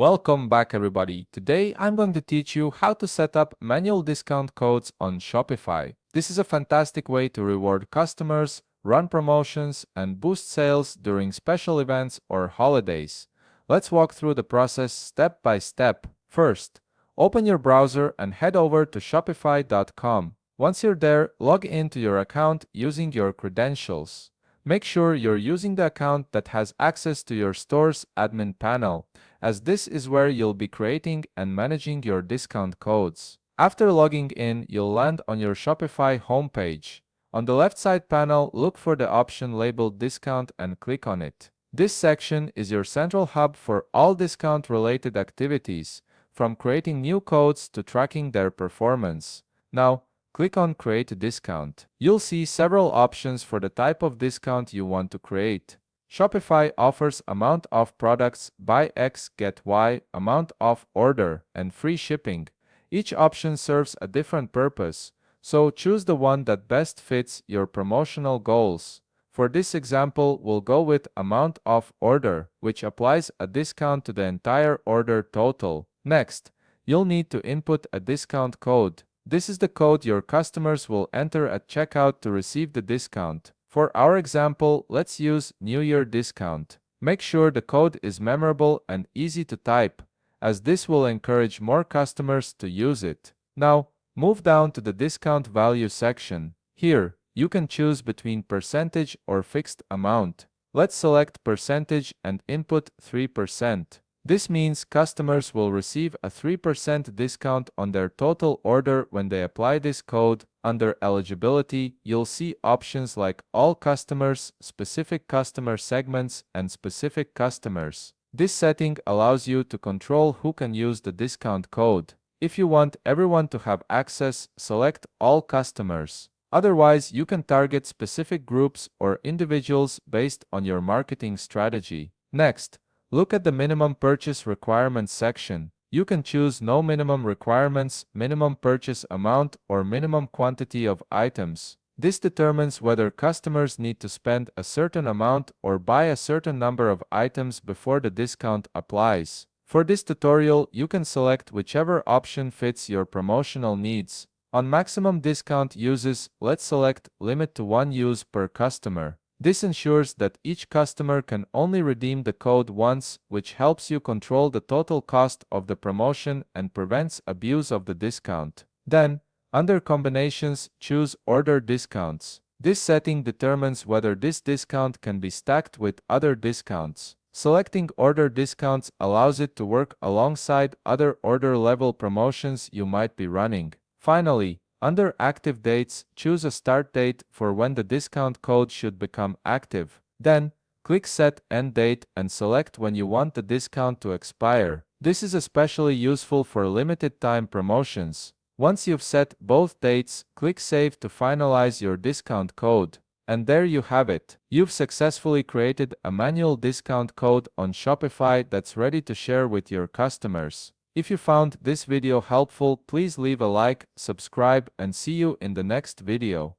Welcome back everybody. Today I'm going to teach you how to set up manual discount codes on Shopify. This is a fantastic way to reward customers, run promotions, and boost sales during special events or holidays. Let's walk through the process step by step. First, open your browser and head over to shopify.com. Once you're there, log into your account using your credentials. Make sure you're using the account that has access to your store's admin panel, as this is where you'll be creating and managing your discount codes. After logging in, you'll land on your Shopify homepage. On the left side panel, look for the option labeled Discount and click on it. This section is your central hub for all discount-related activities, from creating new codes to tracking their performance. Now, click on Create a Discount. You'll see several options for the type of discount you want to create. Shopify offers amount off products, buy X, get Y, amount off order, and free shipping. Each option serves a different purpose, so choose the one that best fits your promotional goals. For this example, we'll go with amount off order, which applies a discount to the entire order total. Next, you'll need to input a discount code. This is the code your customers will enter at checkout to receive the discount. For our example, let's use New Year discount. Make sure the code is memorable and easy to type, as this will encourage more customers to use it. Now, move down to the discount value section. Here, you can choose between percentage or fixed amount. Let's select percentage and input 3%. This means customers will receive a 3% discount on their total order when they apply this code. Under eligibility, you'll see options like all customers, specific customer segments, and specific customers. This setting allows you to control who can use the discount code. If you want everyone to have access, select all customers. Otherwise, you can target specific groups or individuals based on your marketing strategy. Next, look at the minimum purchase requirements section. You can choose no minimum requirements, minimum purchase amount, or minimum quantity of items. This determines whether customers need to spend a certain amount or buy a certain number of items before the discount applies. For this tutorial, you can select whichever option fits your promotional needs. On maximum discount uses, let's select limit to 1 use per customer. This ensures that each customer can only redeem the code once, which helps you control the total cost of the promotion and prevents abuse of the discount. Then, under Combinations, choose Order Discounts. This setting determines whether this discount can be stacked with other discounts. Selecting Order Discounts allows it to work alongside other order-level promotions you might be running. Finally, under Active Dates, choose a start date for when the discount code should become active. Then, click Set End Date and select when you want the discount to expire. This is especially useful for limited time promotions. Once you've set both dates, click Save to finalize your discount code. And there you have it. You've successfully created a manual discount code on Shopify that's ready to share with your customers. If you found this video helpful, please leave a like, subscribe, and see you in the next video.